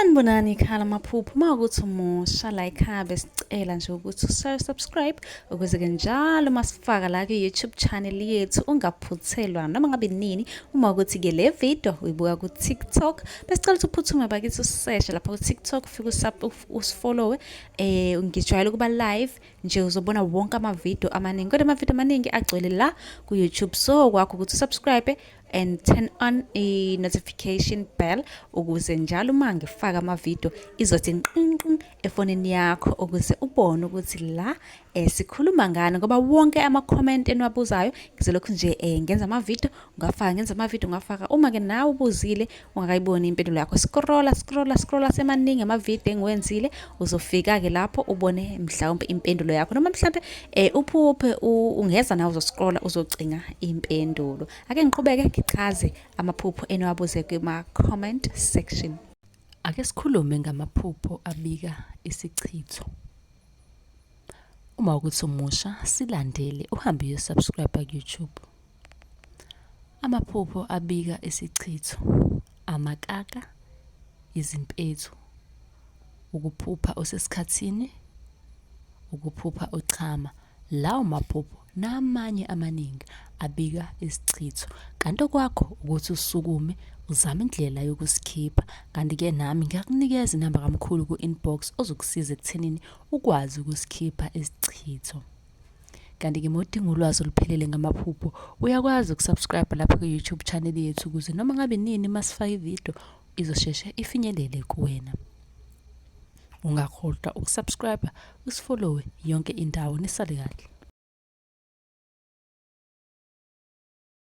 Sanibonani khala maphupho mawukuthi umusha la ekhaya besicela nje ukuthi subscribe ukuze ke njalo masifaka la ku YouTube channel yethu ungaphuthelwa noma ngabe nini uma ukuthi ke le video uyibuka ku TikTok besicela ukuthi uphuthume bakithi usearch lapha ku TikTok ufike usifollow ngijwayele kuba live nje uzobona wonke ama video amaningi kodwa ama video amaningi agcwele la ku YouTube so kwakho ukuthi subscribe and turn on a notification bell ukuze njalo uma ngifaka ama video izothi nqinqi efonini yakho ukuze ubone ukuthi la sikhuluma ngani ngoba wonke ama comment eniwabuzayo ngizolokhu nje ngenza ama video ngafaka uma ke nawe ubuzile ungakayiboni impendulo yakho scrolla semaningi ama video engiwenzile uzofika ke lapho ubone mhlawumbe impendulo yakho noma mhlawumbe uphuphe ungeza nawe uzoscrolla uzocinga impendulo ake ngiqhubeke ngichaze amaphupho eniwabuze kuma comment section. Ake sikhulume ngamaphupho abika isichitho. Uma ukuthi umusha silandele uhambe uyosubscribe ku YouTube. Amaphupho abika isichitho, amakaka, izimpethu, ukuphupha osesikhathini, ukuphupha ochama. Lawo maphupho namanye amaningi abika isichitho. Kanti okwakho ukuthi usukume uzama indlela yokusikhipha. Kanti ke nami ngiyakunikeza inamba kamkhulu ku inbox ozokusiza ekuthenini ukwazi ukusikhipha isichitho. Kanti ke modinga ulwazi oluphelele ngamaphupho uyakwazi ukusubscribe lapha ku YouTube channel yethu ukuze noma ngabe nini masifaka ivideo izosheshe ifinyelele kuwena. Ungakhohlwa ukusubscribe, usifollow yonke indawo nisale kahle.